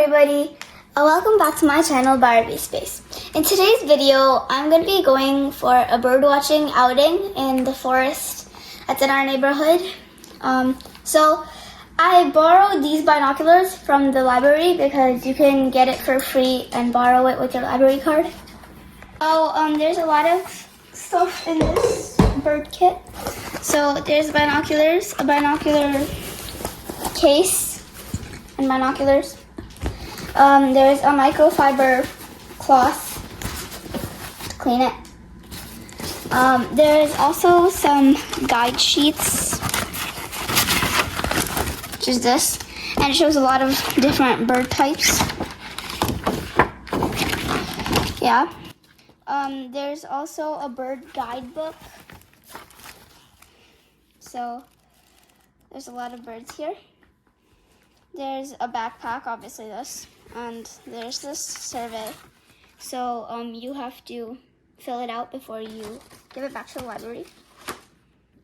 everybody, welcome back to my channel Barbie Space. In today's video, I'm going to be going for a bird watching outing in the forest that's in our neighborhood. So I borrowed these binoculars from the library because you can get it for free and borrow it with your library card. So there's a lot of stuff in this bird kit. So there's binoculars, a binocular case, and binoculars. There's a microfiber cloth to clean it. There's also some guide sheets, which is this, and it shows a lot of different bird types. Yeah. There's also a bird guidebook. So there's a lot of birds here. There's a backpack, obviously this, and there's this survey. So you have to fill it out before you give it back to the library.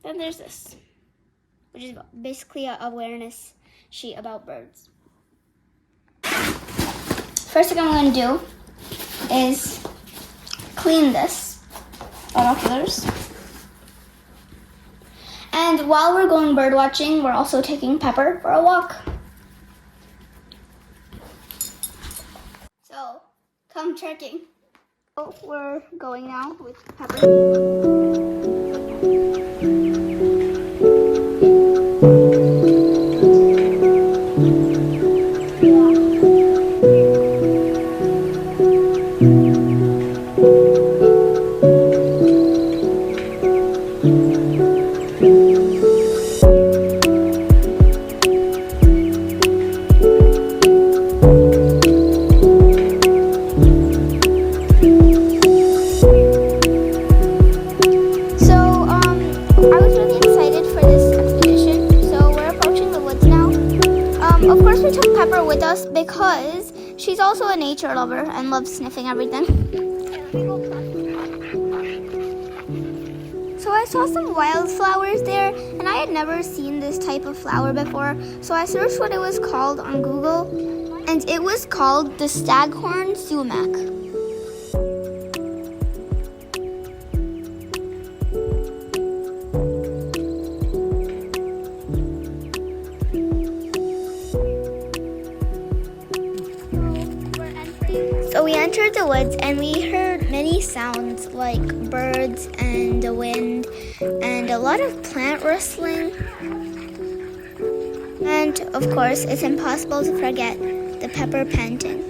Then there's this, which is basically an awareness sheet about birds. First thing I'm going to do is clean this binoculars. And while we're going bird watching, we're also taking Pepper for a walk. So, come trekking. So we're going now with Pepper. Of course we took Pepper with us because she's also a nature lover and loves sniffing everything. So I saw some wildflowers there and I had never seen this type of flower before. So I searched what it was called on Google and it was called the staghorn sumac. So we entered the woods and we heard many sounds like birds and the wind and a lot of plant rustling. And of course, it's impossible to forget the Pepper panting.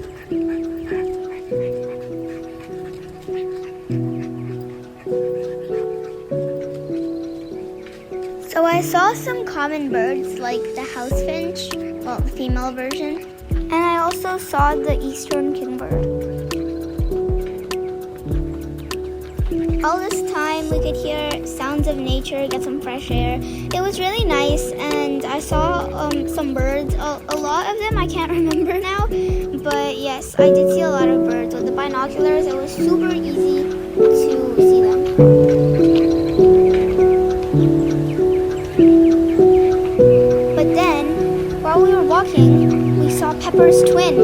So I saw some common birds like the house finch, well, the female version. And I also saw the eastern kingbird. All this time we could hear sounds of nature, get some fresh air. It was really nice and I saw some birds. A lot of them I can't remember now, but yes, I did see a lot of birds. With the binoculars, it was super easy to see them. But then, while we were walking, we saw Pepper's twin.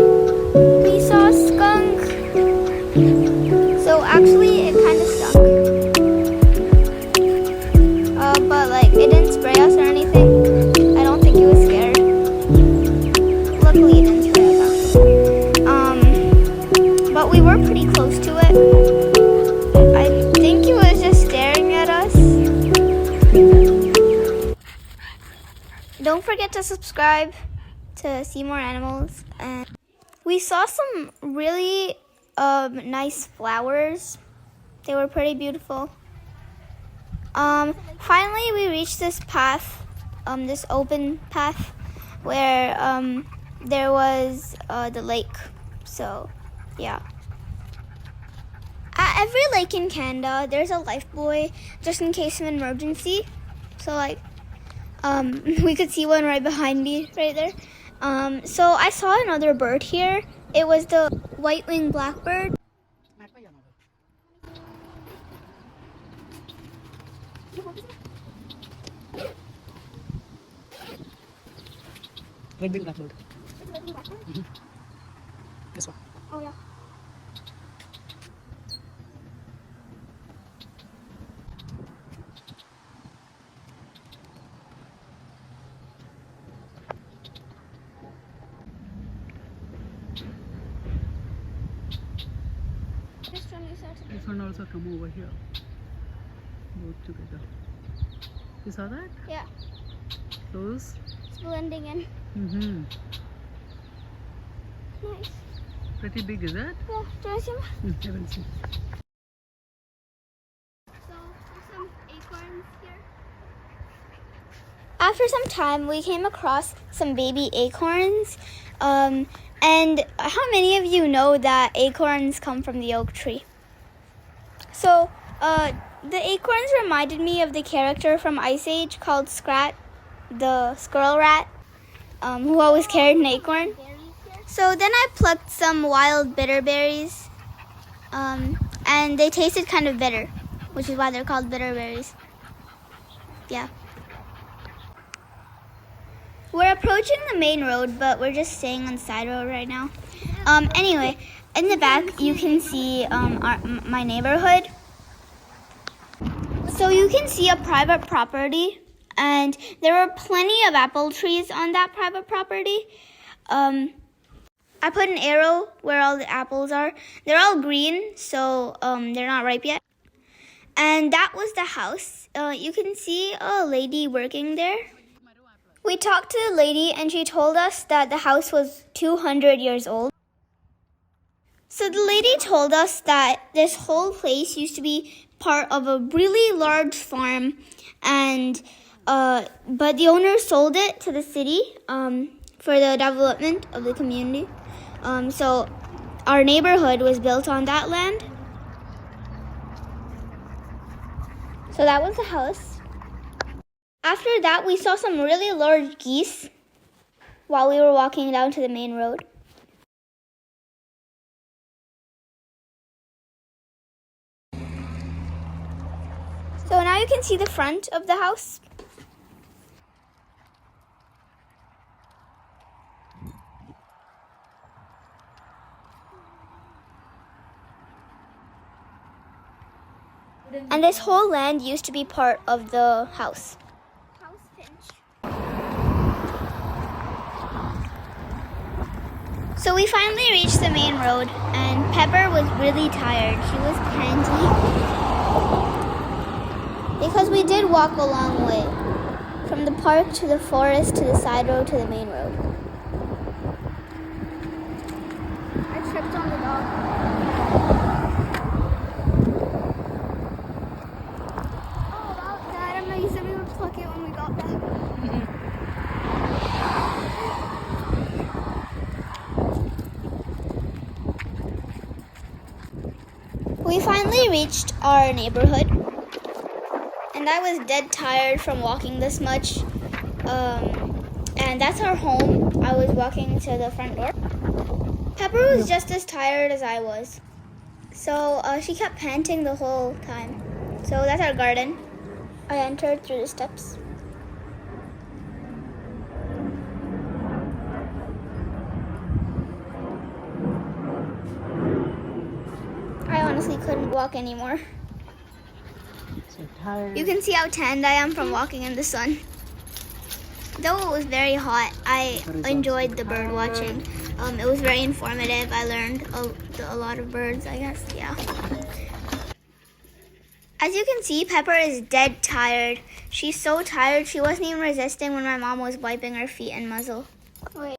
We saw Skunk. So actually it kind of stunk. But like it didn't spray us or anything. I don't think it was scared. Luckily it didn't spray us actually. But we were pretty close to it. I think it was just staring at us. Don't forget to subscribe to see more animals. And we saw some really nice flowers. They were pretty beautiful. Finally we reached this path, this open path where there was the lake. So yeah. At every lake in Canada there's a life buoy just in case of an emergency. So like we could see one right behind me right there. So I saw another bird here. It was the white-winged blackbird. Red-billed blackbird. This one. Oh yeah. This one also come over here. Both together. You saw that? Yeah. Those? It's blending in. Mm-hmm. Nice. Pretty big, is it? Yeah. Do I see more? I will see. So there's some acorns here. After some time, we came across some baby acorns. And how many of you know that acorns come from the oak tree? So, the acorns reminded me of the character from Ice Age called Scrat, the squirrel rat, who always carried an acorn. So then I plucked some wild bitter berries, and they tasted kind of bitter, which is why they're called bitter berries. Yeah. We're approaching the main road, but we're just staying on the side road right now. Anyway, in the back, you can see my neighborhood. So you can see a private property, and there were plenty of apple trees on that private property. I put an arrow where all the apples are. They're all green, so they're not ripe yet. And that was the house. You can see a lady working there. We talked to the lady, and she told us that the house was 200 years old. So the lady told us that this whole place used to be part of a really large farm, and but the owner sold it to the city for the development of the community. So our neighborhood was built on that land. So that was the house. After that, we saw some really large geese while we were walking down to the main road. So now you can see the front of the house. And this whole land used to be part of the house. So we finally reached the main road, and Pepper was really tired. She was panting. Because we did walk a long way. From the park to the forest to the side road to the main road. I tripped on the dog. Oh, about that. I don't know, you said we would pluck it when we got back. We finally reached our neighborhood, and I was dead tired from walking this much, and that's our home. I was walking to the front door. Pepper was just as tired as I was, so she kept panting the whole time. So that's our garden. I entered through the steps. I honestly couldn't walk anymore. So tired. You can see how tanned I am from walking in the sun. Though it was very hot, I enjoyed the bird watching. It was very informative. I learned a lot of birds, I guess, yeah. As you can see, Pepper is dead tired. She's so tired, she wasn't even resisting when my mom was wiping her feet and muzzle. Wait.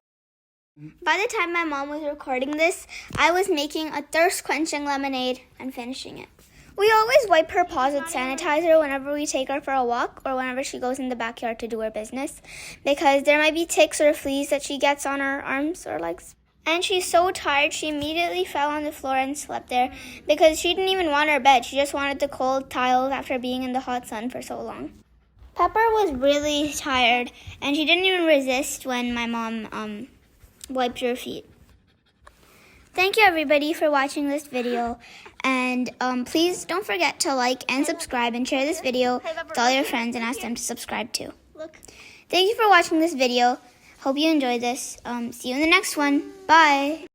By the time my mom was recording this, I was making a thirst-quenching lemonade and finishing it. We always wipe her paws with sanitizer whenever we take her for a walk or whenever she goes in the backyard to do her business, because there might be ticks or fleas that she gets on her arms or legs. And she's so tired, she immediately fell on the floor and slept there because she didn't even want her bed. She just wanted the cold tiles after being in the hot sun for so long. Pepper was really tired, and she didn't even resist when my mom wiped her feet. Thank you everybody for watching this video, and please don't forget to like and subscribe and share this video with all your friends and ask them to subscribe too. Thank you for watching this video. Hope you enjoyed this. See you in the next one. Bye.